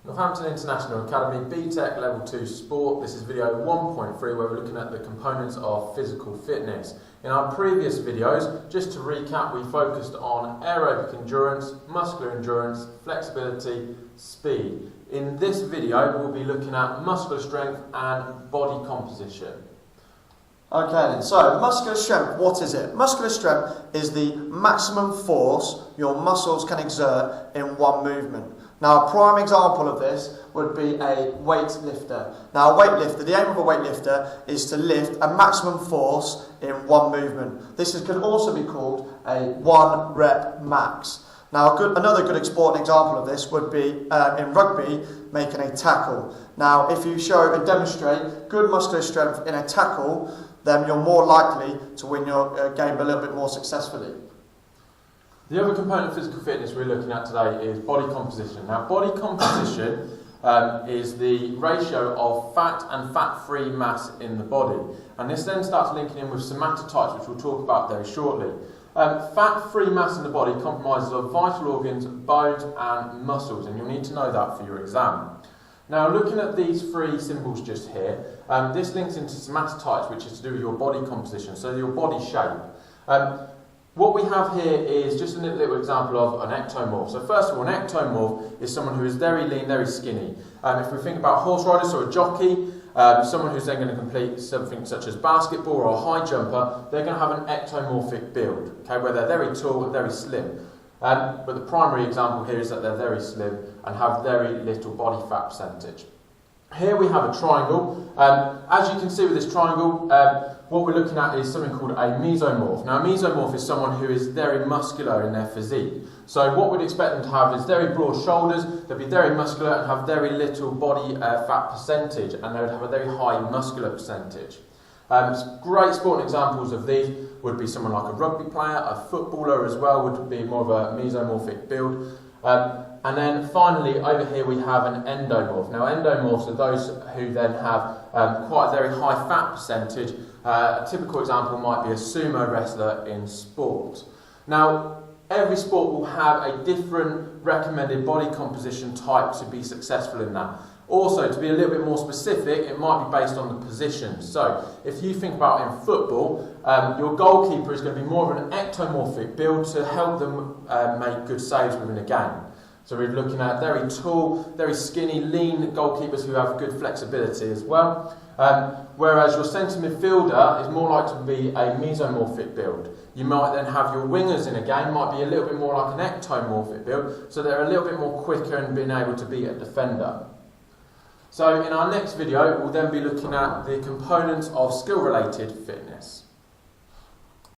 Northampton International Academy BTEC Level 2 Sport. This is video 1.3 where we're looking at the components of physical fitness. In our previous videos, just to recap, we focused on aerobic endurance, muscular endurance, flexibility, speed. In this video, we'll be looking at muscular strength and body composition. Okay then, so muscular strength, what is it? Muscular strength is the maximum force your muscles can exert in one movement. Now a prime example of this would be a weightlifter. Now a weightlifter, the aim of a weightlifter is to lift a maximum force in one movement. This can also be called a 1 rep max. Now another good sporting example of this would be in rugby, making a tackle. Now if you show and demonstrate good muscular strength in a tackle, then you're more likely to win your game a little bit more successfully. The other component of physical fitness we're looking at today is body composition. Now body composition is the ratio of fat and fat-free mass in the body. And this then starts linking in with somatotypes, which we'll talk about very shortly. Fat-free mass in the body comprises of vital organs, bones and muscles, and you'll need to know that for your exam. Now looking at these three symbols just here, this links into somatotypes, which is to do with your body composition, so your body shape. What we have here is just a little example of an ectomorph. So first of all, an ectomorph is someone who is very lean, very skinny. If we think about horse riders or a jockey, someone who's then going to complete something such as basketball or a high jumper, they're going to have an ectomorphic build, okay, where they're very tall and very slim. But the primary example here is that they're very slim and have very little body fat percentage. Here we have a triangle. As you can see with this triangle, what we're looking at is something called a mesomorph. Now a mesomorph is someone who is very muscular in their physique. So what we'd expect them to have is very broad shoulders, they'll be very muscular and have very little body fat percentage, and they would have a very high muscular percentage. Great sporting examples of these would be someone like a rugby player, a footballer as well would be more of a mesomorphic build. And then finally over here we have an endomorph. Now endomorphs are those who then have quite a very high fat percentage. A typical example might be a sumo wrestler in sport. Now every sport will have a different recommended body composition type to be successful in that. Also, to be a little bit more specific, it might be based on the position. So, if you think about in football, your goalkeeper is going to be more of an ectomorphic build to help them make good saves within a game. So we're looking at very tall, very skinny, lean goalkeepers who have good flexibility as well. Whereas your centre midfielder is more likely to be a mesomorphic build. You might then have your wingers in a game, might be a little bit more like an ectomorphic build, so they're a little bit more quicker in being able to beat a defender. So in our next video, we'll then be looking at the components of skill-related fitness.